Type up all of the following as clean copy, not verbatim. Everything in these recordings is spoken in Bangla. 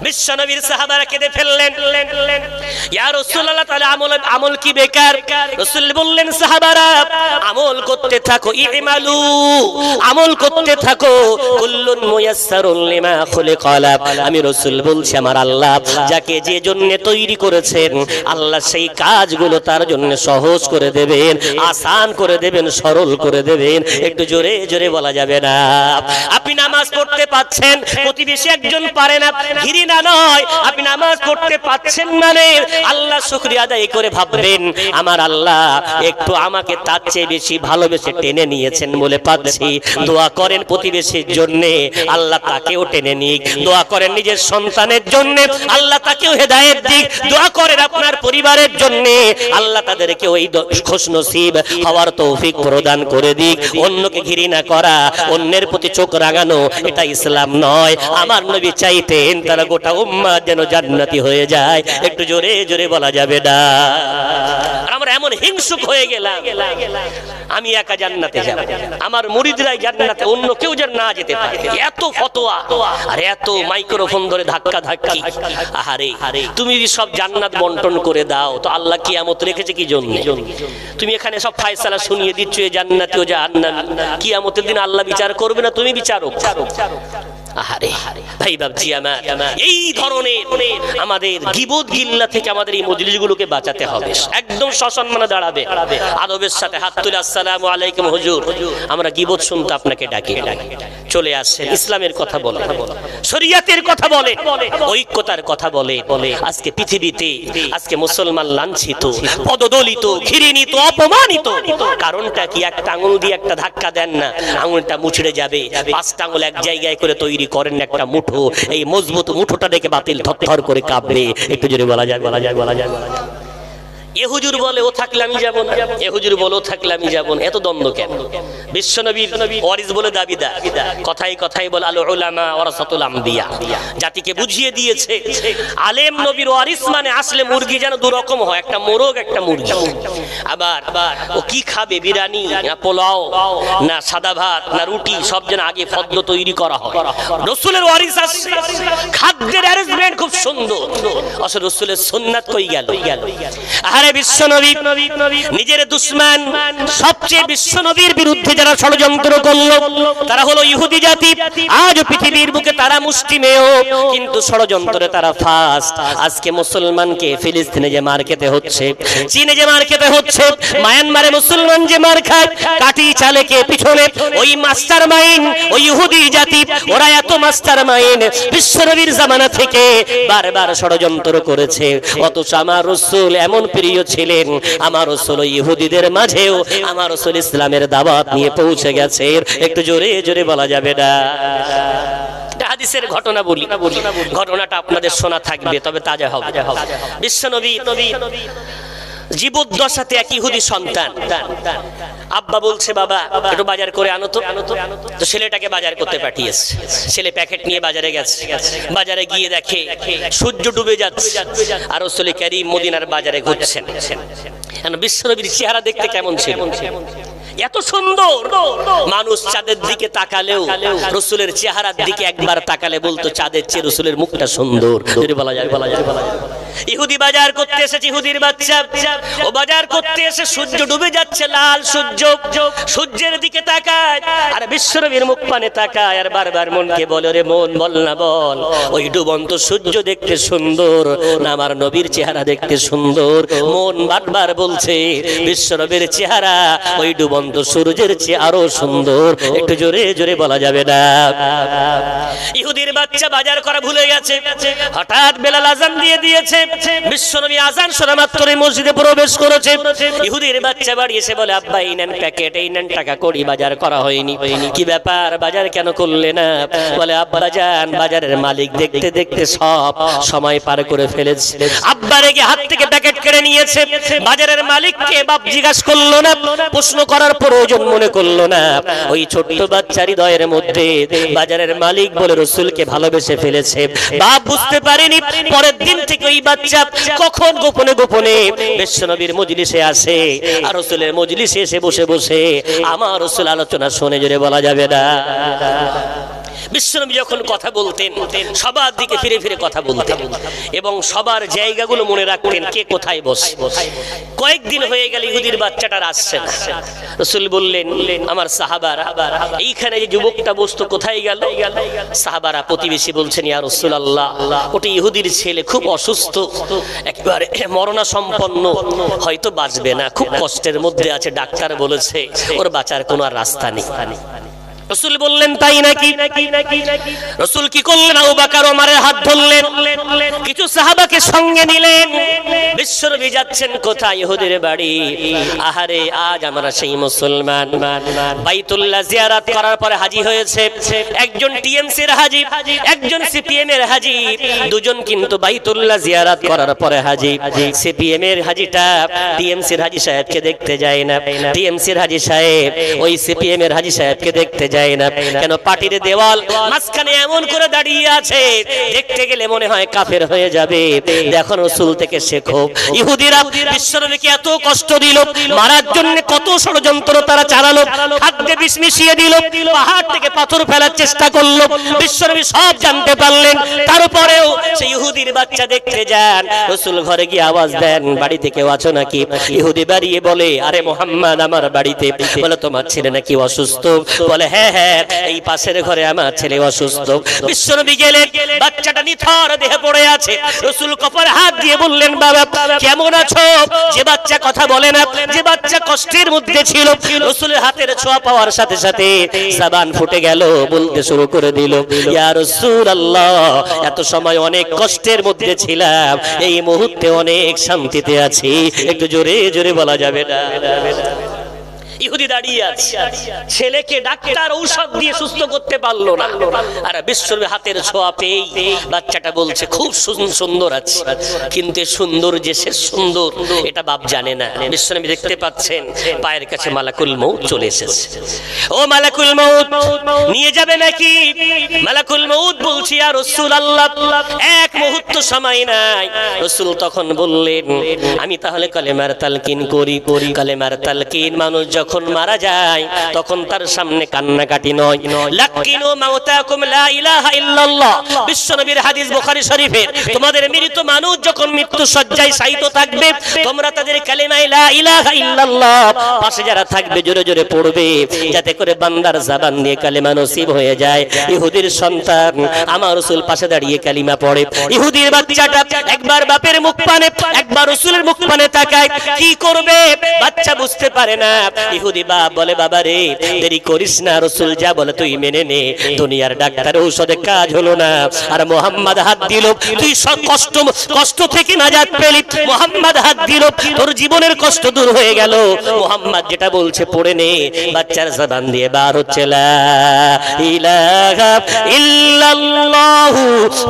বিশ্বনবীর সাহাবারা কেঁদে ফেললেন, ইয়া রাসূলুল্লাহ তাআলা আমল কি বেকার? রাসূল বললেন সাহাবারা আমল করতে থাকো, ইমালু আমল করতে থাকো, কুল্লুন মুয়াসসারুন লিমা খুলিকা লা। আমি রাসূল বলছি আমার আল্লাহ যাকে যে জন্য তৈরি করেছেন আল্লাহ সেই কাজগুলো তার জন্য সহজ করে দেবেন, আসান করে দেবেন, সরল করে দেবেন। একটু জোরে জোরে বলা যাবে না? আপনি নামাজ পড়তে পাচ্ছেন, প্রতিবেশী একজন পারে না, ঘৃণা নয়, আপনি নামাজ পড়তে পাচ্ছেন মানে আল্লাহ শুকরিয়া আদায় করে ভাববেন আমার আল্লাহ একটু আমাকে তার চেয়ে বেশি ভালোবেসে টেনে নিয়েছেন বলে পাচ্ছি। দোয়া করেন প্রতিবেশীর জন্য, আল্লাহ তাকেও টেনে নিক। দোয়া করেন নিজের সন্তানের জন্য, আল্লাহ তাকেও হেদায়েত দিক। দোয়া করেন আপনার পরিবারের জন্য, আল্লাহ তাদেরকে ওই খুশনসিব হওয়ার তৌফিক প্রদান করে দিক। অন্যকে ঘৃণা করা, অন্যের প্রতি চোখ রাঙানো এটা ইসলাম নয়। আমার নবী চাইতেন তারা গোটা উম্মাত যেন জান্নাতি হয়ে যায়। একটু জোরে জোরে বলা যাবে না? আমরা এমন হিংসুক হয়ে গেলাম আমি একা জান্নাতে যাব, আমার মুরিদরাই জান্নাতে, অন্য কেউ যেন না যেতে পারে। এত ফতোয়া আর এত মাইক্রোফোন ধরে ধাক্কা ধাক্কি। আহারে তুমি যদি সব জান্নাত বন্টন করে দাও তো আল্লাহ কিয়ামত রেখেছে কি জন্য? তুমি এখানে সব ফায়সালা শুনিয়ে দিচ্ছ এ জান্নাতি ও জাহান্নামী, কিয়ামতের দিন আল্লাহ বিচার করবে না, তুমি বিচারক। আহারে ভাই বাবজি আমার, এই ধরনের আমাদের গীবত গিল্লা থেকে আমাদের এই মজলিসগুলোকে বাঁচাতে হবে। একদম সসম্মানে দাঁড়াবে, আদবের সাথে হাত তুলে আসসালামু আলাইকুম হুজুর, আমরা গীবত শুনতে আপনাকে ডাকি। চলে আসেন, ইসলামের কথা বলে, শরীয়তের কথা বলে, ঐক্যতার কথা বলে। আজকে পৃথিবীতে আজকে মুসলমান লাঞ্ছিত, পদদলিত, ঘৃণিত, অপমানিত। কারণটা কি? একটা আঙুল দিয়ে একটা ধাক্কা দেন না, আঙুলটা মুচড়ে যাবে। পাঁচটা আঙুল এক জায়গায় করে তৈরি করেন একটা মুঠো, এই মজবুত মুঠোটা দেখে বাতিল থরথর করে কাঁপবে। একটু জোরে বলা যায়? এ হুজুর বলে ও থাকলে আমি যাব না, এ হুজুর বলে ও থাকলে আমি যাব না। এত দ্বন্দ্ব কেন? বিশ্বনবীর ওয়ারিস বলে দাবিদার, কথাই কথাই বলে আল উলামা ওয়ারাসাতুল আমবিয়া, জাতিকে বুঝিয়ে দিয়েছে আলেম নবীর ওয়ারিস মানে আসলে মুরগি যেন দু রকম হয়, একটা মোরগ একটা মুরগি। আবার ও কি খাবে, বিরিয়ানি না পোলাও না সাদা ভাত না রুটি, সব যেন আগে ফদ্দ তৈরি করা হয়। রাসূলের ওয়ারিস আসছে, খাদ্যের অ্যারেঞ্জমেন্ট খুব সুন্দর, আসলে রাসূলের সুন্নাত কই গেল? আরে বিশ্বনবী নিজের দুশমন, সবচেয়ে বিশ্বনবীর বিরুদ্ধে যারা ষড়যন্ত্র করলো তারা হলো ইহুদি জাতি। আজ পৃথিবীর বুকে তারা মুষ্টিমেয়, কিন্তু ষড়যন্ত্রে তারা ফার্স্ট। আজকে মুসলমানকে ফিলিস্তিনে যে মার খেতে হচ্ছে, চীনে যে মার খেতে হচ্ছে, মায়ানমারে মুসলমান যে মার খায়, কাটি চালেকে পিছনে ওই মাস্টার মাইন্ড, ওই ইহুদি জাতি, ওরা এত মাস্টার মাইন্ড বিশ্বনবীর জামানা থেকে বারবার ষড়যন্ত্র করেছে। অথচ আমার রাসূল এমন প্রিয় ছিলেন, আমার রাসূল ইহুদিদের মাঝেও আমার রাসূল ইসলামের দাওয়াত নিয়ে পৌঁছে গেছে। একটু জোরে জোরে বলা যাবে না? হাদিসের ঘটনা বলি, ঘটনাটা আপনাদের শোনা থাকবে, তবে তাজা হবে। বিশ্বনবী জীবদ্দশাতে এক ইহুদি সন্তান, আব্বা বলছে বাবা একটু বাজার করে আনো তো ছেলেটাকে বাজার করতে পাঠিয়েছে। ছেলে প্যাকেট নিয়ে বাজারে গেছে, বাজারে গিয়ে দেখে সূর্য ডুবে যাচ্ছে আর রাসূল কারীম মদিনার বাজারে ঘুরছেন। বিশ্বনবীর চেহারা দেখতে কেমন ছিল? এত সুন্দর, মানুষ চাঁদের দিকে তাকালেও রাসূলের চেহারার দিকে একবার তাকালে বলতো চাঁদের চেয়ে রাসূলের মুখটা সুন্দর। যদি বলা যায়? ইহুদি বাজার করতে এসেছে, ইহুদির বাচ্চা ও বাজার করতে এসে সূর্য ডুবে যাচ্ছে, লাল সূর্য, সূর্যের দিকে তাকায় আর বিশ্বনবীর মুখ পানে তাকায় আর বারবার মনকে বলে রে মন বল না বল, ওই ডুবন্ত সূর্য দেখতে সুন্দর না আমার নবীর চেহারা দেখতে সুন্দর? মন বারবার বলছে বিশ্বনবীর চেহারা ওই ডুবন্ত সূর্যের চেয়ে আরো সুন্দর। একটু জোরে জোরে বলা যাবে না? ইহুদির বাচ্চা বাজার করা ভুলে গেছে, হঠাৎ বেলাল আযান দিয়ে দিয়েছে। বিশ্বনবী আযান শোনা মাত্রই মসজিদে প্রবেশ করেছে। ইহুদির বাচ্চা বাড়ি এসে বলে আব্বা এই নেন প্যাকেট, এই নেন টাকা কড়ি, বাজার করা হয়নি। কি ব্যাপার, বাজার কেন করলে না? বলে আব্বা জান বাজারের মালিক দেখতে দেখতে সব সময় পার করে ফেলেছে। আব্বা রেগে হাত থেকে প্যাকেট কেড়ে নিয়েছে। বাজারের মালিককে বাপ জিজ্ঞাসা করলো না, প্রশ্ন করার প্রয়োজন মনে করলো না। ওই ছোট্ট বাচ্চার হৃদয়ের মধ্যে বাজারের মালিক বলে রাসূলকে ভালোবেসে ফেলেছে। বাপ বুঝতে পারেনি। পরের দিন থেকে ওই বাচ্চা কখন গোপনে গোপনে বিশ্বনবীর মজলিসে আসে আর রাসূলের মজলিসে এসে বসে বসে আমার রাসূল আলোচনা শুনে। জোরে বলা যাবে না? বিশ্বনবী যখন কথা বলতেন সবার দিকে ফিরে ফিরে কথা বলতেন এবং সবার জায়গাগুলো মনে রাখতেন কে কোথায় বসে। কয়েকদিন হয়ে গেল ইহুদির বাচ্চাটার আসছে না। রাসূল বললেন আমার সাহাবারা এইখানে যে যুবকটা বসতো কোথায় গেল? সাহাবারা প্রতিবেশী বলছেন ইয়া রাসূলুল্লাহ ওটা ইহুদির ছেলে, খুব অসুস্থ, একেবারে মরণাসম্পন্ন, হয়তো বাঁচবে না, খুব কষ্টের মধ্যে আছে, ডাক্তার বলেছে ওর বাঁচার কোনো আর রাস্তা নেই। রাসূল বললেন তাই নাকি? রাসূল কি করলেন? আবু বকর ওমরের হাত ধরলেন, কিছু সাহাবাকে সঙ্গে নিলেন। বিশ্বনবী যাচ্ছেন কোথায়? ইহুদির বাড়ি। আহারে আজ আমরা সেই মুসলমান বাইতুল্লাহ জিয়ারত করার পরে হাজী হয়েছে, একজন টিএমসির হাজী, একজন সিপিএম এর হাজী, দুজন কিন্তু বাইতুল্লাহ জিয়ারত করার পরে হাজী। সিপিএম এর হাজীটা টিএমসির হাজী সাহেবকে দেখতে যায় না, টিএমসির হাজী সাহেব ওই সিপিএম এর হাজী সাহেবকে দেখতে যায় না। কেন? পাটির দেওয়াল মাঝখানে এমন করে দাঁড়িয়ে আছে, দেখতে গেলে মনে হয় কাফের হয়ে যাবে। দেখো রাসূল থেকে শেখো। ইহুদিরা বিশ্বনবীকে এত কষ্ট দিল, মারার জন্য কত ষড়যন্ত্র তারা চালালো, খাদ্যে বিষ মিশিয়ে দিল, পাহাড় থেকে পাথর ফেলার চেষ্টা করলো। বিশ্বনবী সব জানতে পারলেন, তারপরেও সেই ইহুদির বাচ্চা দেখতে যান। রাসূল ঘরে গিয়ে আওয়াজ দেন বাড়িতে কেউ আছো নাকি? ইহুদি বাড়িয়ে বলে আরে মুহাম্মদ আমার বাড়িতে। বলে তোমার ছেলে নাকি অসুস্থ? বলে হ্যাঁ হ্যাঁ এই পাশের ঘরে আমার ছেলে অসুস্থ। বিশ্বনবী গেলেন, বাচ্চাটা নিথর দেহে পড়ে আছে। রাসূল কপালে হাত দিয়ে বললেন বাবা কেমন আছো? যে বাচ্চা কথা বলে না, যে বাচ্চা কষ্টের মধ্যে ছিল, রাসূলের হাতের ছোঁয়া পাওয়ার সাথে সাথে জবান ফুটে গেল, বলতে শুরু করে দিল ইয়া রাসূলুল্লাহ এত সময় অনেক কষ্টের মধ্যে ছিলাম, এই মুহূর্তে অনেক শান্তিতে আছি। একটু জোরে জোরে বলা যাবে না? ইহুদি দাঁড়িয়ে আছে, ছেলেকে ডাক্তার ঔষধ দিয়ে সুস্থ করতে পারলো না, আর বিশ্বনবী হাতের ছোঁয়া পেয়ে বাচ্চাটা বলছে খুব সুন্দর আছে, কিন্তু সুন্দর যে সে সুন্দর এটা বাপ জানে না। বিশ্বনবী দেখতে পাচ্ছেন পায়ের কাছে মালাকুল মউত চলে এসেছে। ও মালাকুল মউত নিয়ে যাবে নাকি? মালাকুল মউত বলছি ইয়া রাসূলুল্লাহ এক মুহূর্ত সময় নাই। রাসূল তখন বললেন আমি তাহলে কালেমার তালকিন করি। কালেমার তালকিন মানুষ যখন মারা যায় তখন তার সামনে কান্নাকাটি নয়। লাকিনু মাউতাকুম লা ইলাহা ইল্লাল্লাহ, বিশ্বনবীর হাদিস বুখারী শরীফের। তোমাদের মৃত মানুষ যখন মৃত্যু শয্যায় শায়িত থাকবে তোমরা তাদের কালেমা লা ইলাহা ইল্লাল্লাহ পাশে যারা থাকবে জোরে জোরে পড়বে, যাতে করে বান্দার জবান দিয়ে কালেমা নসিব হয়ে যায়। ইহুদির সন্তান আমার রাসূল পাশে দাঁড়িয়ে কালিমা পড়ে। ইহুদির বাচ্চাটা একবার বাপের মুখ পানে একবার রাসূলের মুখ পানে তাকায়, কি করবে বাচ্চা বুঝতে পারে না। ইহুদি বাপ বলে বাবা রে দেরি করিস না, রাসূল যা বলে তুই মেনে নে, দুনিয়ার ডাক্তার ঔষধে কাজ হলো না। আর মুহাম্মদ হাত দিল, তুই সব কষ্ট থেকে নাজাত পেলি। মুহাম্মদ হাত দিল, তোর জীবনের কষ্ট দূর হয়ে গেল। মুহাম্মদ যেটা বলছে পড়ে নে। বাচ্চার জবান দিয়ে বার হচ্ছে লা ইলাহা ইল্লাল্লাহ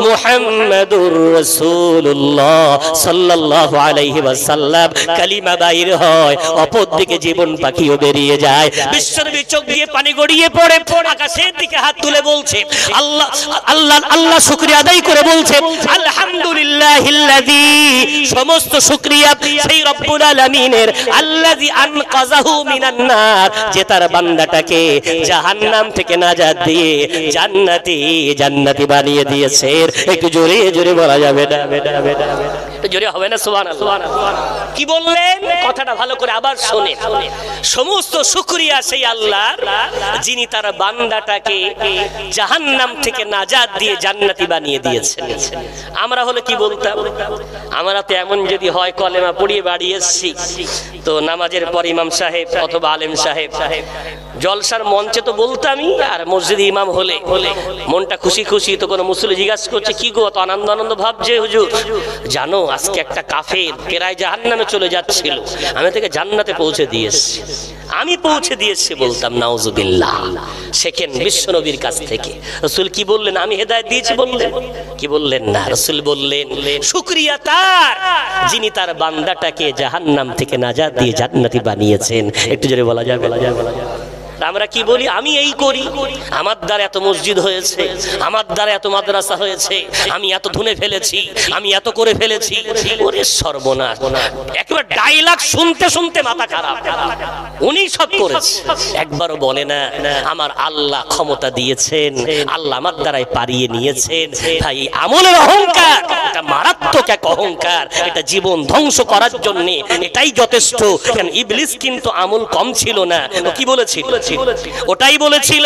মুহাম্মাদুর রাসূলুল্লাহ সাল্লাল্লাহু আলাইহি ওয়াসাল্লাম। কালিমা বাইর হয়, অপর দিকে জীবন পাখিও বেরিয়ে যায়। বিশ্বনবী চোখ দিয়ে পানি গড়িয়ে পড়ে, আকাশের দিকে হাত তুলে বলছে আল্লাহ আল্লাহ আল্লাহ শুকরিয়া আদায় করে বলছে আলহামদুলিল্লাহিল্লাযী, সমস্ত শুকরিয়া সেই রব্বুল আলামিনের, আল্লাযী আনকাযাহু মিনান নার, যে তার বান্দাটাকে জাহান্নাম থেকে নাজাত দিয়ে জান্নাতি বানিয়ে দিয়েছে। একটু জোরে জোরে বলা যাবে না? জোরে হবে না? সুবহানাল্লাহ। কি বললেন কথাটা ভালো করে আবার শুনে। সমস্ত শুকরিয়া সেই আল্লাহর যিনি তার বান্দাটাকে জাহান্নাম থেকে নাজাত দিয়ে জান্নাতি বানিয়ে দিয়েছেন। আমরা হলে কি বলতাম? আমরা তো এমন যদি হয় কলেমা পড়িয়ে বাড়ি এসেছি তো নামাজের পর ইমাম সাহেব অথবা আলেম সাহেব জলসার মঞ্চে তো বলতামই, আর মসজিদে ইমাম হলে মনটা খুশি খুশি তো কোনো মুসল্লি জিজ্ঞাসা করছে কি গো, তো আনন্দ আনন্দ ভাবছে হুজুর জানো আজকে একটা কাফের প্রায় জাহান্নামে চলে যাচ্ছিল, আমি তাকে জান্নাতে পৌঁছে দিয়েছি, আমি পৌঁছে দিয়েছি বলতাম। নাউজুবিল্লাহ। শেখেন বিশ্বনবীর কাছ থেকে। রাসূল কি বললেন? আমি হেদায়েত দিয়েছি বললেন? কি বললেন না? রাসূল বললেন শুকরিয়া তার যিনি তার বান্দাটাকে জাহান্নাম থেকে নাজাত দিয়ে জান্নাতি বানিয়েছেন। একটু জোরে বলা যায়? আমরা কি বলি, আমি এই করি, আমার দ্বারা এত মসজিদ হয়েছে, আমার দ্বারা এত মাদ্রাসা হয়েছে, আমি এত ধুনে ফেলেছি, আমি এত করে ফেলেছি। ওরে সর্বনাশ, একবার ডায়লগ শুনতে শুনতে মাথা খারাপ। উনি সব করেছে, একবারও বলে না আমার আল্লাহ ক্ষমতা দিয়েছেন, আল্লাহ আমার দ্বারাই পারিয়ে নিয়েছেন। ভাই আমলের অহংকার, এটা মারাত্মক এক অহংকার, এটা জীবন ধ্বংস করার জন্য এটাই যথেষ্ট। কারণ ইবলিস কিন্তু আমল কম ছিল না, ও কি বলেছিল, ওটাই বলেছিল।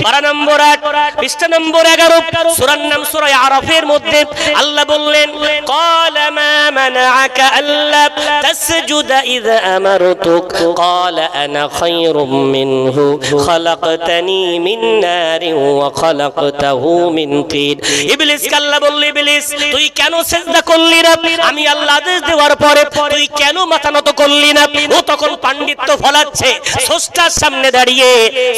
পারা নম্বর 8 পৃষ্ঠা নম্বর 11 সূরার নাম সূরা আরাফের মধ্যে আল্লাহ বললেন, ক্বালা মা মানাআকা আল্লা তাসজুদা ইযা আমারতুক ক্বালা আনা খায়রুম মিনহু খালাকতানি মিন নারিন ওয়া খালাকতাহু মিন তিন। ইবলিস আল্লাহ বলল, ইবলিস তুই কেন সিজদা করলি না? আমি আল্লাহ আদেশ দেওয়ার পরে তুই কেন মাথা নত করলি না? ও তখন পাণ্ডিত্য ফলাচ্ছে স্রষ্টার সামনে দাঁড়িয়ে,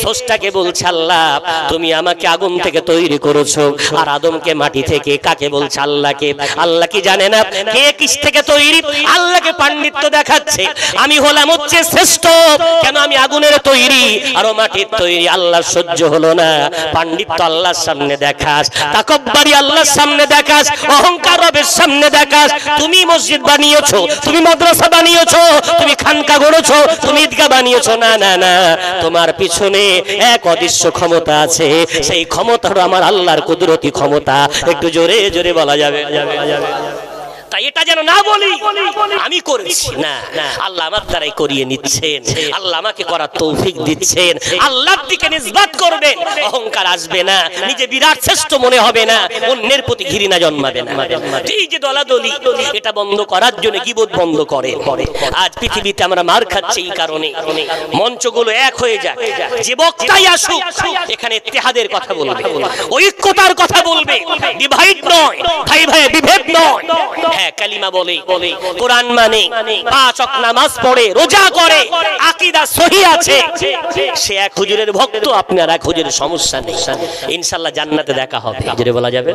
স্রষ্টাকে বলছে আল্লাহ তুমি আমাকে আগুন থেকে তৈরি করেছো, আর আদমকে মাটি থেকে, কাকে বলছে? আল্লাহকে। আল্লাহ কি জানে না কে কিস থেকে তৈরি? আল্লাহকে পাণ্ডিত্য দেখাচ্ছে, আমি হলাম হচ্ছে শ্রেষ্ঠ, কেন আমি আগুনের তৈরি আর ও মাটির তৈরি। আল্লাহ সহ্য হলো না, পাণ্ডিত্য আল্লাহর সামনে দেখাস, তাকব্বুরি আল্লাহর সামনে দেখাস, অহংকার রবের সামনে দেখাস। তুমি মসজিদ বানিয়েছো, তুমি মাদ্রাসা বানিয়েছো, তুমি খানকা গড়েছো, তুমি ঈদগাহ বানিয়েছো, না না না, তোমার পিছনে এক অদৃশ্য ক্ষমতা আছে, সেই ক্ষমতা হলো আমার আল্লাহর কুদরতি ক্ষমতা। একটু জোরে জোরে বলা যাবে? তাই এটা যেন না বলি আমি করেছি, না, আল্লাহ আমার দ্বারাই করিয়ে নিচ্ছেন, আল্লাহ আমাকে করার তৌফিক দিচ্ছেন। আল্লাহর দিকে নিসবত করবেন, অহংকার আসবে না, নিজে বিরাট শ্রেষ্ঠ মনে হবে না, অন্যের প্রতি ঘৃণা জন্মাবে না। এই যে দলাদলি, এটা বন্ধ করার জন্য গীবত বন্ধ করে। আজ পৃথিবীতে আমরা মার খাচ্ছি এই কারণে। মঞ্চগুলো এক হয়ে যায়, যে বক্তাই আসুক এখানে ইত্তেহাদের কথা বলবে, ঐক্যতার কথা বলবে, ডিভাইড নয়, ভাই ভাই বিভেদ নয়। কালিমা বলে, কোরআন মানে, 5 ওয়াক্ত নামাজ পড়ে, রোজা করে, আকীদা সহিহ আছে, সে এক হুজুরের ভক্ত, আপনার এক হুজুরের সমস্যা নেই, ইনশাআল্লাহ জান্নাতে দেখা হবে। জোরে বলা যাবে?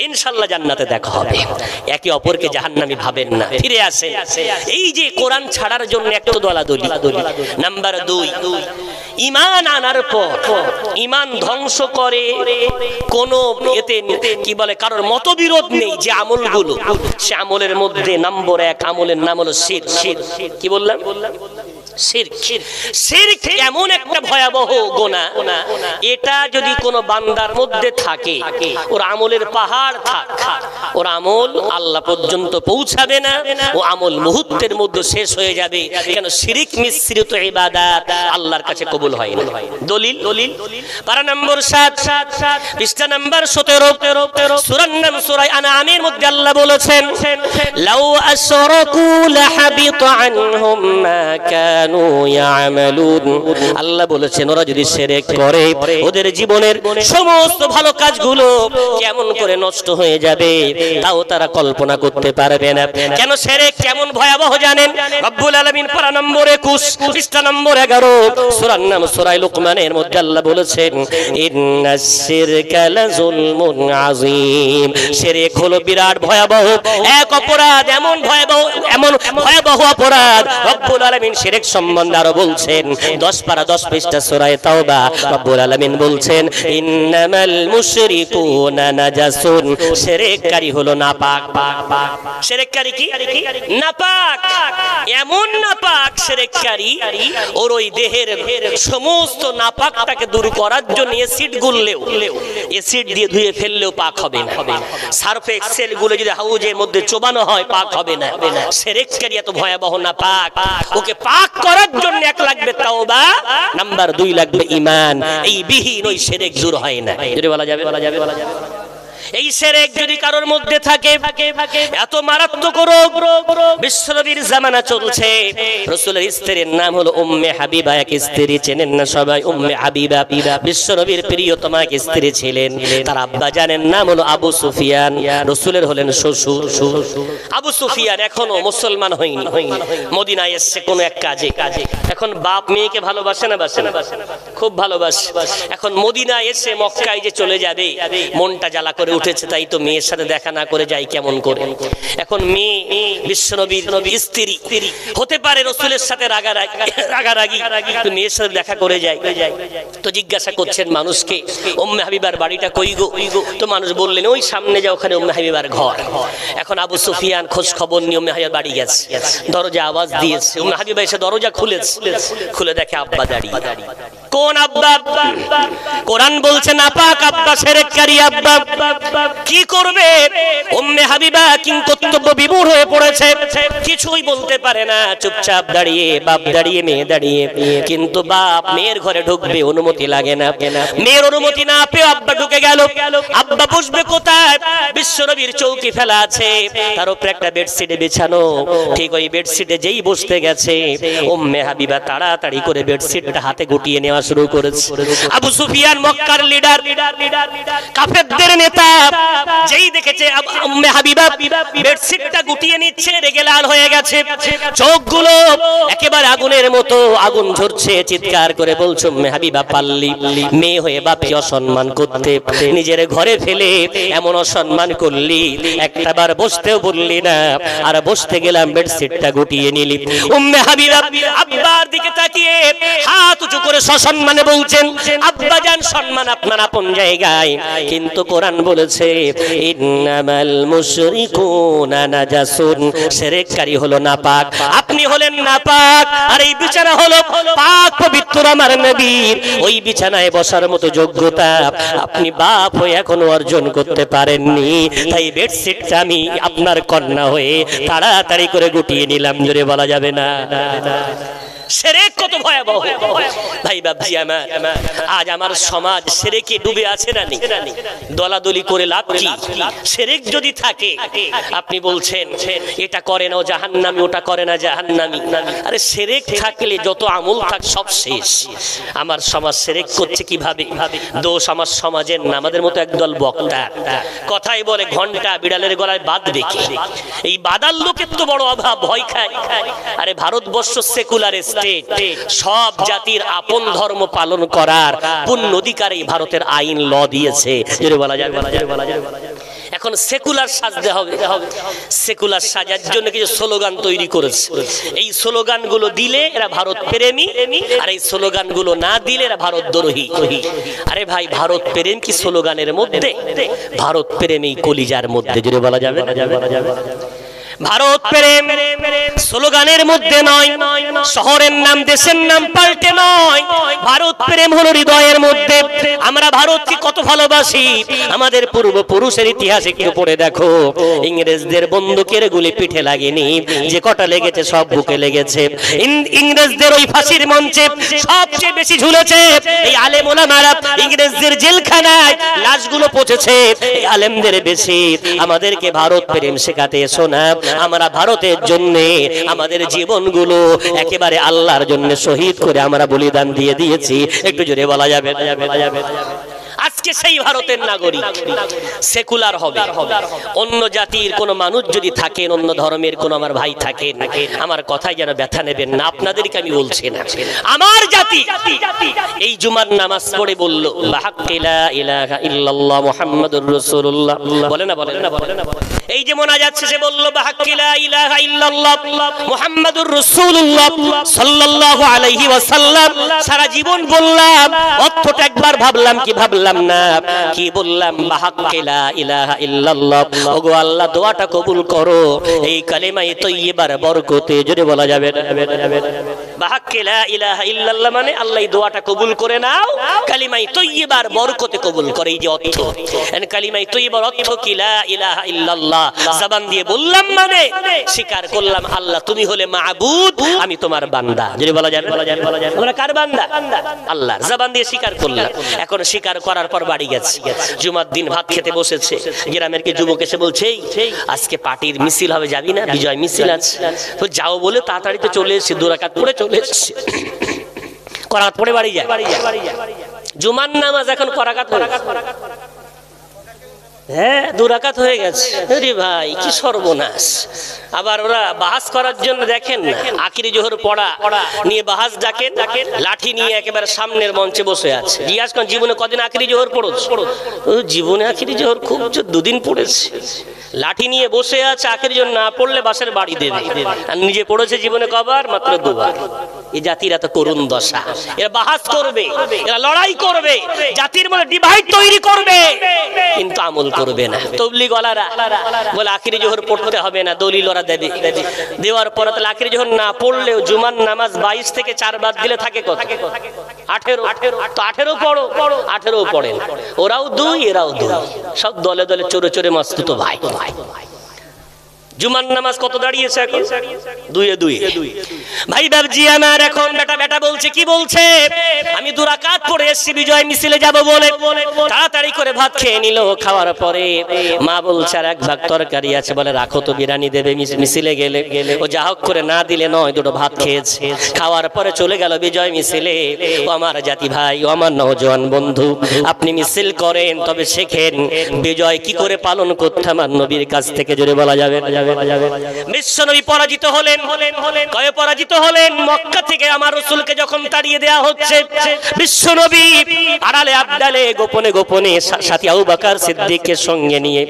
ইনশাআল্লাহ জান্নাতে দেখা হবে। একে অপরকে জাহান্নামী ভাবেন না, ফিরে আসে। এই যে কোরআন ছাড়ার জন্য একটা দলাদলি। নাম্বার 2, ঈমান আনার পর ঈমান ধ্বংস করে কোন এতে কি বলে কারোর মতবিরোধ নেই, যে আমলগুলো, সে আমলের মধ্যে নম্বর 1 আমলের নাম হলো শিরক। কি বললাম? শিরক এমন একটা ভয়াবহ গুনাহ, এটা যদি কোনো বান্দার মধ্যে থাকে, ওর আমলের পাহাড় থাক, ওর আমল আল্লাহ পর্যন্ত পৌঁছাবে না, ও আমল মুহূর্তের মধ্যে শেষ হয়ে যাবে। কেন? শিরক মিশ্রিত ইবাদত আল্লাহর কাছে কবুল হয় না। দলিল পারা নম্বর 7 পৃষ্ঠা নম্বর 17 সূরার নাম সূরা আনআমের মধ্যে আল্লাহ বলেছেন, লাউ আশরাকু লাহাবিতা আনহুম মা কানু ইয়ামালুন। আল্লাহ বলেছেন ওরা যদি শিরক করে, ওদের জীবনের সমস্ত ভালো কাজগুলো কেমন করে নষ্ট হয়ে যাবে তাও তারা কল্পনা করতে পারবে না। কেন? শিরক কেমন ভয়াবহ জানেন? রব্বুল আলামিন পারা নম্বর 21 পৃষ্ঠা নম্বর 11 সূরার নাম সূরা লুকমানের মধ্যে আল্লাহ বলেছেন, ইন্নাশ শিরকা লাযুলমুন আযীম। শিরক হলো বিরাট ভয়াবহ এক অপরাধ, এমন ভয়াবহ অপরাধ। রব্বুল আলামিন শিরক সম্বন্ধে আরো বলছেন 10 পারা 10 পৃষ্ঠা সূরা তাওবা। রব্বুল আলামিন বলছেন, ইন্নামাল মুশরিকুনা নাজাসুন। শিরককারী হলো নাপাক। শিরককারী কি? নাপাক। এমন নাপাক শিরককারী, ওর ওই দেহের সমস্ত নাপাকটাকে দূর করার জন্য এসিড গুললেও, এসিড দিয়ে ধুয়ে ফেললেও পাক হবে না। সার্ফ এক্সেল গুলো যদি হাউজের মধ্যে চোবানো হয় পাক হবে না। শিরককারী এত ভয়াবহ নাপাক, ওকে পাক করার জন্য 1 লাগবে তাওবা, নাম্বার 2 লাগবে ঈমান। এই বিহীন ওই শিরক দূর হয় না। যদি বলা যাবে? এই শিরক যদি কারোর মধ্যে থাকে, এত মারাত্মক রোগ। বিশ্বনবীর জামানা চলছে, রাসূলের স্ত্রীর নাম হলো উম্মে হাবিবা। এক স্ত্রী চেনেন না সবাই? উম্মে হাবিবা বিশ্বনবীর প্রিয়তমা এক স্ত্রী ছিলেন। তার আব্বা জানেন নাম হলো আবু সুফিয়ান, রাসূলের হলেন শ্বশুর। আবু সুফিয়ান এখনো মুসলমান হয়নি, মদিনায় এসেছে কোন এক কাজে। এখন বাপ মেয়েকে ভালোবাসে না? খুব ভালোবাসে। এখন মদিনায় এসে মক্কায় যে চলে যাবে, মনটা জ্বালা করে উঠেছে, তাই তো মেয়ের সাথে দেখা না করে যাই কেমন করে। এখন মেয়ে বিশ্বনবীর স্ত্রী, হতে পারে রাসূলের সাথে রাগারাগি, তো মেয়ের সাথে দেখা করে যায়। তো জিজ্ঞাসা করছেন মানুষকে, উম্মে হাবিবার বাড়িটা কই গো? তো মানুষ বললেন ওই সামনে যা, ওখানে উম্মে হাবিবার ঘর। এখন আবু সুফিয়ান খোঁজ খবর নিয়ে উম্মে হাবিবার বাড়ি গেছে, দরজা আওয়াজ দিয়েছে, উম্মে হাবিবা এসে দরজা খুলে দেখে আব্বা দাঁড়িয়ে। কোন আব্বা? কোরআন বলছে নাপাক আব্বা, শিরককারী আব্বা। কি করবে? উম্মে হাবিবা কিংকর্তব্য বিমূঢ় হয়ে পড়েছে, কিছুই বলতে পারে না, চুপচাপ দাঁড়িয়ে, বাপ দাঁড়িয়ে, মেয়ে দাঁড়িয়ে। কিন্তু বাপ মেয়ের ঘরে ঢুকবে, অনুমতি লাগে না। মেয়ের অনুমতি না পেয়ে আব্বা ঢুকে গেল। আব্বা বসবে কোথায়? বিশ্বনবীর চৌকি ফেলা আছে, তার উপরে একটা বেডশিটে বিছানো। ঠিক ওই বেডশিটে যেই বসতে গেছে, উম্মে হাবিবা তাড়াতাড়ি করে বেডশিটটা হাতে গুটিয়ে নেওয়া শুরু করেছে। আবু সুফিয়ান মক্কার লিডার, কাফেরদের নেতা, যেই দেখেছে উম্মে হাবিবা বেডশিটটা গুটিয়ে নিচ্ছে, রেগে লাল হয়ে গেছে, চোখগুলো একেবারে আগুনের মতো আগুন ঝরছে, চিৎকার করে বলছে উম্মে হাবিবা পাল্লি, মেয়ে হয়ে বাপকে অসম্মান করতে, নিজের ঘরে ফেলে এমন অসম্মান করলি, একটাবার বসতেও বললি না, আর বসতে গেলাম বেডশিটটা গুটিয়ে নিলি। উম্মে হাবিবা আব্বার দিকে তাকিয়ে হাত উঁচু করে সসম্মানে বলছেন, আব্বা জান, সম্মান আপনার আপন জায়গায়, কিন্তু কোরআন বলেছে ইন্নামাল মুশরিকুনা নাজাসুন, শিরককারী হলো নাপাক, আপনি হলেন নাপাক, আর এই বিছানা হলো পাক পবিত্র আমার নবীর, ওই বিছানায় বসার মতো যোগ্যতা আপনি বাপ হয়ে এখনো অর্জন করতে পারেননি। তাই বেডশিটটা আমি আপনার কন্যা হয়ে তাড়াতাড়ি করে গুটিয়ে নিলাম। জোরে বলা যাবে না? শিরক কত ভয়াবহ ভাই বাপজি আমার। আজ আমার সমাজ শিরকে ডুবে আছে না নেই? দলাদলি করে লাভ কি? শিরক যদি থাকে, আপনি বলছেন এটা করে না জাহান্নামী, ওটা করে না জাহান্নামী। আরে শিরক থাকলে যত আমল থাক সব শেষ। আমার সমাজ শিরক করছে কিভাবে? দোষ আমার সমাজের না, আমাদের মতো একদল বক্তা কথাই বলে ঘন্টা বিড়ালের গলায় বাঁধবে কি? এই বাদার লোকের তো বড় অভাব, ভয় খায়। আরে ভারতবর্ষ সেকুলার স্টেট, সব জাতির আপন ধর্ম পালন করার পূর্ণ অধিকার এই ভারতের আইন ল দিয়েছে। এখন সেকুলার সাজতে হবে। সেকুলার সাজার জন্য কিছু স্লোগান তৈরি করেছে। এই স্লোগানগুলো দিলে এরা ভারত প্রেমী, আর এই স্লোগানগুলো না দিলে এরা ভারত দ্রোহী। আরে ভাই, ভারত প্রেম কি স্লোগানের মধ্যে? ভারত প্রেম এই কলিজার মধ্যে। জোরে বলা যাবে? ভারত প্রেম স্লোগানের মধ্যে নয়, শহরের নাম দেশের নাম পাল্টে নয়, ভারত প্রেম হলো হৃদয়ের মধ্যে। আমরা ভারতকে কত ভালোবাসি, আমাদের পূর্বপুরুষের ইতিহাস একটু পড়ে দেখো। ইংরেজদের বন্দুকের গুলি পিঠে লাগেনি, যে কটা লেগেছে সব বুকে লেগেছে। ইংরেজদের ওই ফাঁসির মঞ্চে সবচেয়ে বেশি ঝুলেছে এই আলেম ওলামারা। ইংরেজদের জেলখানায় লাশগুলো পচেছে এই আলেমদের বেশি। আমাদেরকে ভারত প্রেম শেখাতে এসো না। আমরা ভারতের জন্য আমাদের জীবনগুলো একেবারে আল্লাহর জন্য শহীদ করে আমরা বলিদান দিয়ে দিয়েছি। একটু জোরে বলা যাবে? আজকে সেই ভারতের নাগরিক সেকুলার হবে। অন্য জাতির কোন মানুষ যদি থাকেন, অন্য ধর্মের কোন আমার ভাই থাকেন, আমার কথাই যেন ব্যথা নেবেন না, আপনাদেরকে আমি বলছি না। আমার জাতি এই জুমার নামাজ পড়ে বলল লা ইলাহা ইল্লাল্লাহ মুহাম্মাদুর রাসূলুল্লাহ, বলে না? এই যে মোনাজাত শেষে বলল লা ইলাহা ইল্লাল্লাহ মুহাম্মাদুর রাসূলুল্লাহ সাল্লাল্লাহু আলাইহি ওয়াসাল্লাম। সারা জীবন বললাম, অর্থটা একবার ভাবলাম কি ভাবলাম না, কি বললাম? লা ইলাহা ইল্লাল্লাহ। ওগো আল্লাহ, দোয়াটা কবুল করো এই কালেমায়ে তয়্যিবার বরকতে। জোরে বলা যাবে? লা ইলাহা ইল্লাল্লাহ মানে আল্লাহ এই দোয়াটা কবুল করে নাও, কালিমায়ে তয়্যিবার বরকতে কবুল করে। এই যে অর্থ, কালিমায়ে তয়্যিবার অর্থ কি? লা ইলাহা ইল্লাল্লাহ। জবান দিয়ে বললাম মানে স্বীকার করলাম আল্লাহ তুমি হলে মাবুদ, আমি তোমার বান্দা। যদি বলা যায়? আমরা কার বান্দা? আল্লাহর। জবান দিয়ে স্বীকার করলাম। এখন স্বীকার করার পর বাড়ি গেছে, জুমার দিন ভাত খেতে বসেছে। গ্রামের কি যুবক এসে বলছে আজকে পার্টির মিছিল হবে, যাবি না? বিজয় মিছিল আছে। তো যাও বলে তাড়াতাড়ি তো চলে এসেছে, 2 রাকাত পড়ে চলে এসেছে। করাত পড়ে বাড়ি যায়। জুমার নামাজ এখন করাকাত হ্যাঁ 2 রাকাত হয়ে গেছে। আরে ভাই কি সর্বনাশ। আবার ওরা বাহাস করার জন্য দেখেন না, আখিরি জোহর পড়া নিয়ে বাহাস ডাকেন, লাঠি নিয়ে একেবারে সামনের মঞ্চে বসে আছে। জিজ্ঞাস করেন জীবনে কদিন আখিরি জোহর পড়েছ? জীবনে আখিরি জোহর খুব 2 দিন পড়েছে। লাঠি নিয়ে বসে আছে, আখিরি জোহর না পড়লে বাসের বাড়ি দেবে। আর নিজে পড়েছে জীবনে কবার? মাত্র 2 বার। এই জাতির এত করুণ দশা। এরা বাহাস করবে, এরা লড়াই করবে, জাতির মধ্যে ডিভাইড তৈরি করবে, কিন্তু আমল করবে না। তবলিগওয়ালারা বলে আখিরি জোহর পড়তে হবে না, দলিল ওরা দেবে। দেওয়ার পর তাহলে আখিরি জোহর না পড়লেও জুমার নামাজ 22 থেকে 4 বাদ দিলে থাকে কত? 18। তো 18 পড়ো, 18 পড়েন। ওরাও 2, এরাও 2, সব দলে দলে চোরে চোরে মাসতুতো ভাই। জুমার নামাজ কত দাঁড়িয়েছে এখন? 2 ভাই বাবজি আমার। এখন বেটা বলছে, কি বলছে? আমি 2 রাকাত পড়ে এসেছি বিজয় মিছিলে যাব বলে। তাড়াতাড়ি করে ভাত খেয়ে নিল। খাওয়ার পরে মা বলছে আর 1 ভাগ তরকারি আছে, বলে রাখো তো, বিরিয়ানি দেবে মিছিলে গেলে। ও যা হোক করে না দিলে নয়, 2টো ভাত খেয়েছে। খাওয়ার পরে চলে গেল বিজয় মিছিলে। ও আমার জাতি ভাই, ও আমার নওজোয়ান বন্ধু, আপনি মিছিল করেন, তবে শেখেন বিজয় কি করে পালন করতে আমার নবীর কাছ থেকে। জোরে বলা যাবে? বিশ্বনবী পরাজিত হলেন। কয়ে পরাজিত হলেন? মক্কা থেকে আমার রাসূলকে যখন তাড়িয়ে দেয়া হচ্ছে, বিশ্বনবী আড়ালে আবডালে গোপনে গোপনে সাথী আবু বকর সিদ্দিককে সঙ্গে নিয়ে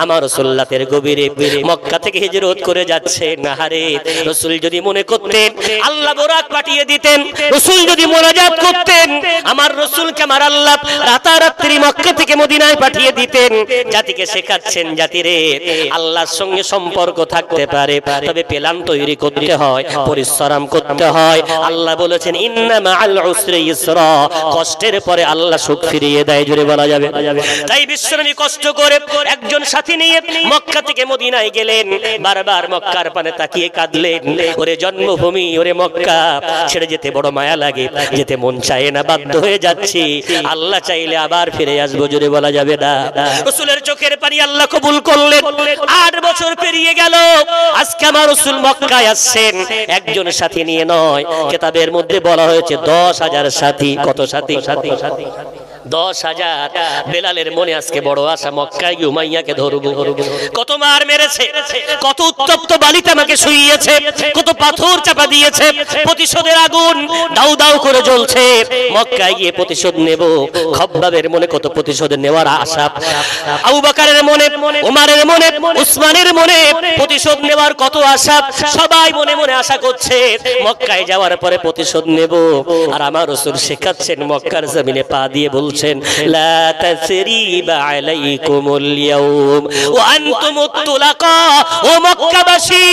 আমার রাসূল রাতের গভীরে মক্কা থেকে হিজরত করে যাচ্ছে। নাহারে রাসূল যদি মনে করতেন আল্লাহ বরাক পাঠিয়ে দিতেন, রাসূল যদি মোনাজাত করতেন আমার রাসূলকে আমার আল্লাহ রাতারাত্রি মক্কা থেকে মদিনায় পাঠিয়ে দিতেন। জাতিকে শেখাচ্ছেন, জাতিরে আল্লাহর সঙ্গে সম্পর্ক থাকতে পারে, তবে প্ল্যান তৈরি করতে হয়, পরিশ্রম করতে হয়। আল্লাহ বলেছেন ইন্না মাআল উসরি ইসরা, কষ্টের পরে আল্লাহ সুখ ফিরিয়ে দেয়। জোরে বলা যাবে? তাই বিশ্বনবী কষ্ট করে একজন সাথী নিয়ে মক্কা থেকে মদিনায় গেলেন। বারবার মক্কার পানে তাকিয়ে কাঁদলেন। ওরে জন্মভূমি, ওরে মক্কা, ছেড়ে যেতে বড় মায়া লাগে, যেতে মন চায় না, বাধ্য হয়ে যাচ্ছি। আল্লাহ চাইলে আবার ফিরে আসবো। জোরে বলা যাবে না? রাসূলের চোখের পানি আল্লাহ কবুল করলেন। 8 বছর পেরিয়ে গেল। আজকে আমার রাসূল মক্কায় আসছেন একজন সাথী নিয়ে নয়। কিতাবের মধ্যে বলা হয়েছে 10,000 সাথী। কত সাথী? 10,000। বেলালের মনে আজকে বড় আশা, মক্কায় গিয়ে উমাইয়াকে ধরবো। কত মার মেরেছে, কত উত্তপ্ত বালিতে আমাকে শুইয়েছে, কত পাথর চাপা দিয়েছে, প্রতিশোধের আগুন দাউ দাউ করে জ্বলছে। মক্কায় গিয়ে প্রতিশোধ নেব। খব্বাবের মনে কত প্রতিশোধ নেওয়ার আশা, আবু বকরের মনে, ওমরের মনে, উসমানের মনে প্রতিশোধ নেওয়ার কত আশা। সবাই মনে মনে আশা করছে মক্কায় যাওয়ার পরে প্রতিশোধ নেব। আর আমার রাসূল শেখাচ্ছেন, মক্কার জমিনে পা দিয়ে বলছেন লা তাসরিবা আলাইকুমুল ইয়াউম ওয়া আনতুমুত তুলাকা। ও মক্কাবাসী,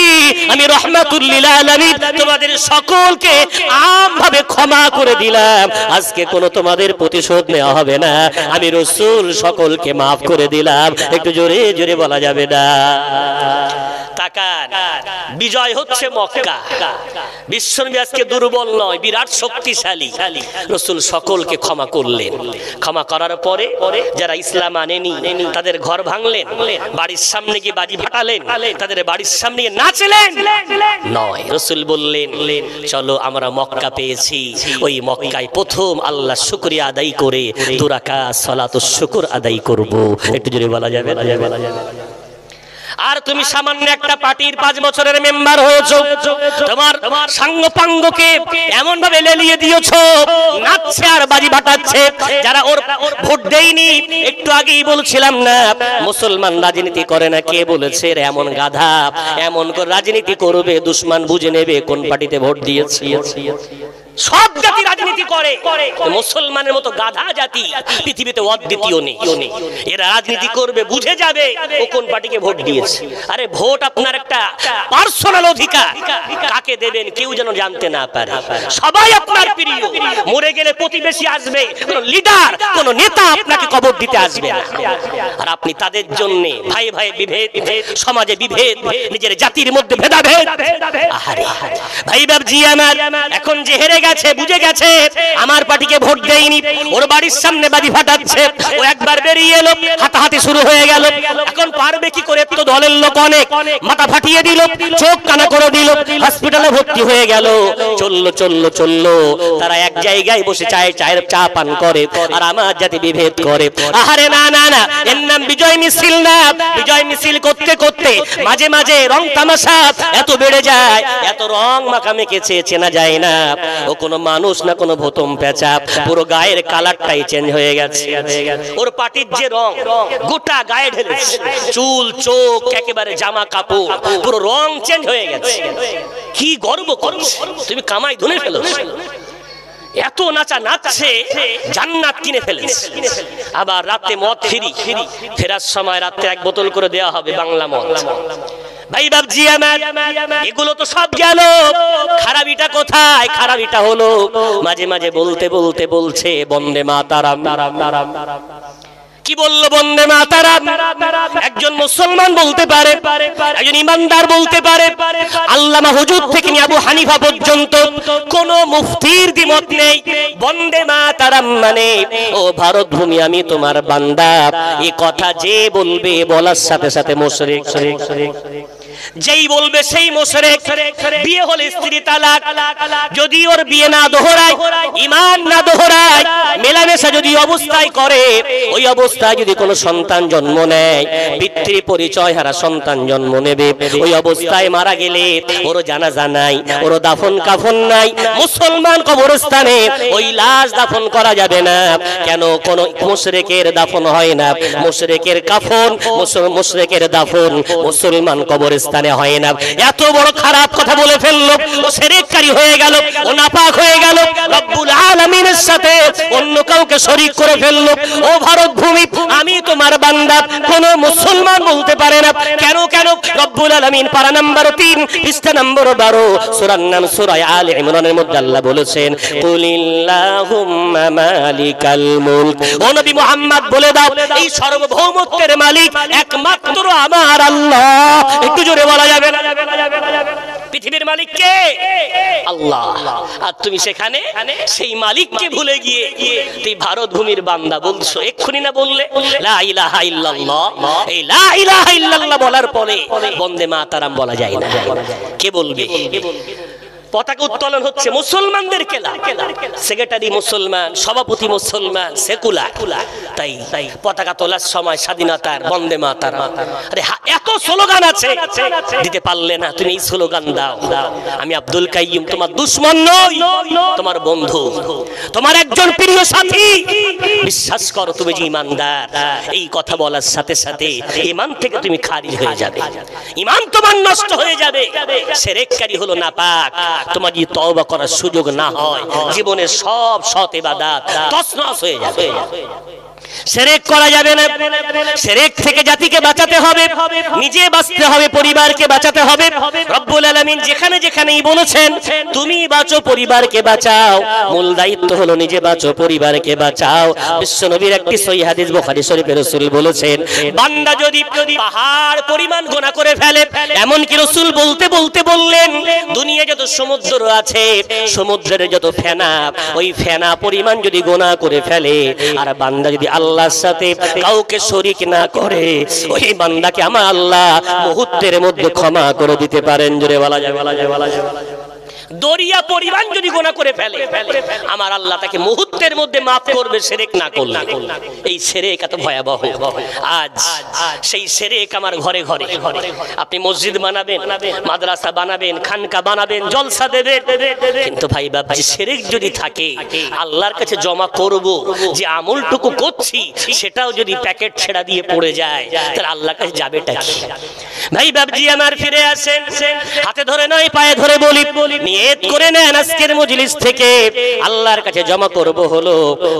আমি রাহমাতুল লিল আলামিন তোমাদের সকলকে আমভাবে ক্ষমা করে দিলাম। আজকে কোনো তোমাদের প্রতিশোধ নেওয়া হবে না, আমি রাসূল সকলকে maaf করে দিলাম। একটু জোরে জোরে বলা যাবে না? তাকান, বিজয় হচ্ছে মক্কা। বিশ্বনবী আজকে দুর্বল নয়, বিরাট শক্তিশালী। রাসূল সকলকে ক্ষমা করলেন। ক্ষমা করার পরে যারা ইসলাম আনেনি তাদের ঘর ভাঙলেন, বাড়ির সামনে গিয়ে বাজি ফাটালেন, তাদের বাড়ির সামনে নাচলেন নয়। রাসূল বললেন চলো আমরা মক্কা পেয়েছি, ওই মক্কায় প্রথম আল্লাহ শুকরিয়া আদায় করে 2 রাকাত সালাতুশ শুকর আদায় করব। একটু জোরে বলা যাবে? আর তুমি সামান্য একটা পার্টির 5 বছরের মেম্বার হয়েছো, তোমার সাঙ্গ পাঙ্গকে এমন ভাবে লেলিয়ে দিয়েছো, নাচছে আর বাজি ফাটাচ্ছে। যারা ওর ভোট দেয়নি, একটু আগেই বলছিলাম না মুসলমান রাজনীতি করে না, কে বলেছে এমন গাধা এমন করে রাজনীতি করবে, দুশমন বুঝে নেবে কোন পার্টিতে ভোট দিয়েছে। সব জাতি রাজনীতি করে, মুসলমানের মতো গাধা জাতি পৃথিবীতে অদ্বিতীয় নেই। এরা রাজনীতি করবে, বুঝে যাবে ও কোন পার্টিকে ভোট দিয়েছে। আরে ভোট আপনার একটা পার্সোনাল অধিকার, কাকে দেবেন কেউ যেন জানতে না পারে। সবাই আপনার প্রিয়, মরে গেলে প্রতিবেশী আসবে, কোন লিডার কোন নেতা আপনাকে কবর দিতে আসবে না। আর আপনি তাদের জন্য ভাই ভাই বিভেদ, সমাজে বিভেদ, নিজের জাতির মধ্যে ভেদাভেদ। আহারে ভাই বাবজি আমার, এখন যে হেরে গেছে, বুঝে গেছে আমার পার্টিকে ভোট দেয়নি, ওর বাড়ির সামনে বাজি ফাটাচ্ছে, ও একবার বেরিয়ে এলো, হাতাহাতি শুরু হয়ে গেল। এখন পারবে কি করে, তো দলের লোক অনেক, মাথা ফাটিয়ে দিল, চোখ কানা করে দিল, হসপিটালে ভর্তি হয়ে গেল। চললো তারা এক জায়গায় বসে চায়ের চা পান করে, আর আমার জাতি বিভেদ করে। আহারে না, এর নাম বিজয় মিছিল না। বিজয় মিছিল করতে করতে মাঝে মাঝে রং তামাশা এত বেড়ে যায়, এত রং মাখা মেখেছে চেনা যায় না ও কোনো মানুষ না কোনো ভোতম পেঁচা, পুরো গায়ের কালারটাই চেঞ্জ হয়ে গেছে। ওর পাটির যে রং গোটা গায়ে ঢেলেছে, চুল চোখ একেবারে জামা কাপড় পুরো রং চেঞ্জ হয়ে গেছে। কি গর্ব করছে, তুমি কামাই ধরে ফেলেছো। এত নাচছে, জান্নাত কিনে ফেলেছে। আবার রাতে মদ ফেরার সময় রাতে এক বোতল করে দেওয়া হবে বাংলা মদ। ভাই বাবজি আমার, এগুলো তো সব গেল, খারাপিটা কোথায়? খারাপিটা হলো মাঝে মাঝে বলতে বলছে বন্দে মাতারাম। কি বললো? বন্দে মাতারাম। একজন মুসলমান বলতে পারে, একজন ইমানদার বলতে পারে। আল্লামা হুজুর থেকে নিয়ে আবু হানিফা পর্যন্ত কোন মুফতির দ্বিমত নেই। বন্দে মাতারাম মানে ও ভারত ভূমি আমি তোমার বান্দা, এই কথা যে বলবে বলার সাথে সাথে মুশরিক। যেই বলবে সেই মুশরিক। বিয়ে হলে স্ত্রী তালাক, যদি ওর বিয়ে না দোহরায়, ঈমান না দোহরায়, মেলামেশা যদি অবস্থায় করে, ওই অবস্থায় যদি কোনো সন্তান জন্ম নেয়, পিতৃ পরিচয় হারা সন্তান জন্ম নেবে, ওই অবস্থায় মারা গেলে ওর জানাজা নাই, ওর দাফন কাফন নাই। মুসলমান কবরস্থানে ওই লাশ দাফন করা যাবে না। কেন? কোন মুশরিকের দাফন হয় না, মুশরিকের কাফন, মুশরিকের দাফন মুসলমান কবরস্থানে হয় না। এত বড় খারাপ কথা বলে ফেললো, ও শিরককারী হয়ে গেল, ও নাপাক হয়ে গেল, রব্বুল আলামিনের সাথে অন্য কাউকে শরীক করে ফেললো। ও ভারত ভূমি আমি তোমার বান্দা, কোন মুসলমান বলতে পারে না। কেন? রব্বুল আলামিন পারা নাম্বার 3 পৃষ্ঠা নম্বর 12 সূরার নাম সূরা আলে ইমরানের মধ্যে আল্লাহ বলেছেন, কুলিল্লাহুম্মা মালিকাল মুলক। ও নবী মুহাম্মদ বলে দাও, এই সার্বভৌমত্বের মালিক একমাত্র আমার আল্লাহ। একটু জোরে বলা যাবে না? পৃথিবীর মালিক কে? আল্লাহ। আর তুমি সেখানে সেই মালিককে ভুলে গিয়ে তুই ভারত ভূমির বান্দা বলছো। এক্ষুনি না বললে লা ইলাহা ইল্লাল্লাহ, এই লা ইলাহা ইল্লাল্লাহ বলার পরে বন্দে মাতারাম বলা যায় না। কে বলবে? পতাকা উত্তোলন হচ্ছে, মুসলমানদের খেলা, সেক্রেটারি মুসলমান, সভাপতি মুসলমান, সেকুলার। তাই পতাকা তোলার সময় স্বাধীনতার বন্দে মাতারাম। আরে এত স্লোগান আছে, দিতে পারলে না তুমি এই স্লোগান দাও। আমি আব্দুল কাইয়ুম তোমার দুশমন নই, তোমার বন্ধু, তোমার একজন প্রিয় সাথী। বিশ্বাস করো তুমি যে ইমানদার, এই কথা বলার সাথে সাথে ঈমান থেকে তুমি খারিজ হয়ে যাবে, ঈমান তোমার নষ্ট হয়ে যাবে। শিরককারী হলো নাপাক। তোমার যদি তওবা করার সুযোগ না হয়, জীবনের সব সৎ ইবাদত তছনছ হয়ে যাবে। শিরক করা যাবে না। শিরক থেকে জাতিকে বাঁচাতে হবে, নিজে বাঁচতে হবে, পরিবারকে বাঁচাতে হবে। রব্বুল আলামিন যেখানে যেখানেই বলেছেন তুমি বাঁচো, পরিবারকে বাঁচাও, মূল দায়িত্ব হলো নিজে বাঁচো, পরিবারকে বাঁচাও। বিশ্বনবীর একটি সহিহ হাদিস বুখারী শরীফে রাসূল বলেছেন, বান্দা যদি পাহাড় পরিমাণ গুনাহ করে ফেলে, এমন কি রাসূল বলতে বললেন দুনিয়া যত সমুদ্র আছে, সমুদ্রের যত ফেনা, ওই ফেনা পরিমাণ যদি গুনাহ করে ফেলে, আর বান্দা যদি আল্লাহর সাথে কাউকে শরীক না করে, ওই বান্দাকে আমার আল্লাহ মুহূর্তের মধ্যে ক্ষমা করে দিতে পারেন। জোরে বলা যায়? দরিয়া পরিমাণ যদি গুনাহ করে ফেলে, আমার আল্লাহ তাকে মুহূর্তের মধ্যে মাফ করবে, শিরক না করলে। এই শিরক এত ভয়াবহ। আজ সেই শিরক আমার ঘরে ঘরে। আপনি মসজিদ বানাবেন, মাদ্রাসা বানাবেন, খানকা বানাবেন, জলসা দেবেন, কিন্তু ভাই বাবাজি শিরক যদি থাকে, আল্লাহর কাছে জমা করব যে আমলটুকু করছি সেটাও যদি প্যাকেট ছেড়া দিয়ে পড়ে যায়, তাহলে আল্লাহর কাছে যাবেটা কি? ভাই বাবাজি আমার ফিরে আসেন, হাতে ধরে নয় পায়ে ধরে বলি, নিয়ত করে নেন আজকের মজলিস থেকে আল্লাহর কাছে জমা করব হলো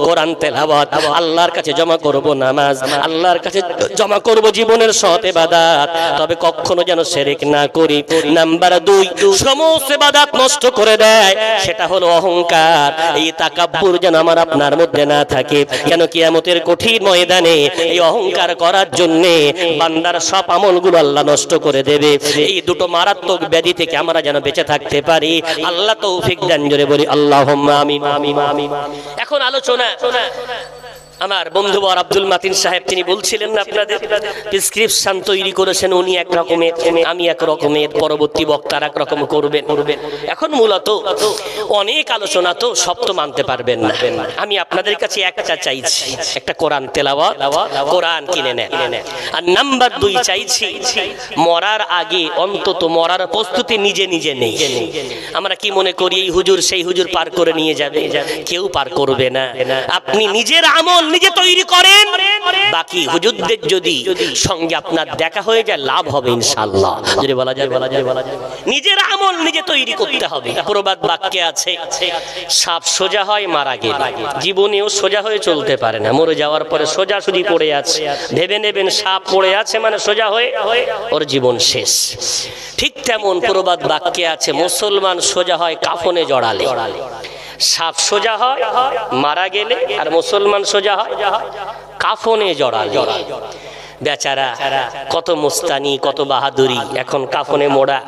কোরআন তেলাওয়াত, আল্লাহর কাছে জমা করব নামাজ, আল্লাহর কাছে জমা করব জীবনের সৎ ইবাদত। তবে কখনো যেন শিরক না করি। নাম্বার 2, সমস্ত ইবাদত নষ্ট করে দেয়, সেটা হলো অহংকার। এই তাকাব্বুর যেন আমার আপনার মধ্যে না থাকে। কেন কিয়ামতের কঠিন ময়দানে এই অহংকার করার জন্য বান্দার সব আমলগুলো আল্লাহ নষ্ট করে দেবে। এই দুটো মারাত্মক ব্যাধি থেকে আমরা যেন বেঁচে থাকতে পারি, আল্লাহ তৌফিক দান। জোরে বলি আল্লাহুম্মা আমিন। এখন আলোচনা আমার বন্ধু বর আব্দুল মাতিন সাহেব তিনি বলছিলেন না আপনাদের প্রেসক্রিপশন তৈরি করেছেন, উনি এক রকমের আমি এক রকমের, পরবর্তী বক্তারা এক রকম করবেন। এখন মূলত অনেক আলোচনা তো সব তো মানতে পারবেন না। আমি আপনাদের কাছে একটা চাইছি, একটা কোরআন তেলাওয়াত, কোরআন কিনে নেন। আর নাম্বার 2 চাইছি মরার আগে অন্তত মরার প্রস্তুতি নিজে নিজে নেই। আমরা কি মনে করি এই হুজুর সেই হুজুর পার করে নিয়ে যাবে, কেউ পার করবে না। আপনি নিজের আমল নিজে তৈরি করেন, বাকি হুজুরদের যদি সঙ্গে আপনার দেখা হয়ে যায় লাভ হবে ইনশাআল্লাহ। যদি বলা যায় নিজের আমল নিজে তৈরি করতে হবে। প্রবাদ বাক্যে আছে সাপ সোজা হয় মারা গেলে, জীবনেও সোজা হয়ে চলতে পারে না, মরে যাওয়ার পরে সোজাসুজি পড়ে আছে। ভেবে নেবেন সাপ পড়ে আছে মানে সোজা হয়ে ওর জীবন শেষ। ঠিক তেমন প্রবাদ বাক্যে আছে মুসলমান সোজা হয় কাফনে জড়ালে। সাপ সোজা হয় মারা গেলে, আর মুসলমান সোজা হয় কাফনে জড়ালে। বেচারা কত মুস্তানি কত বাহাদুরি, এখন কাফনে মোড়া।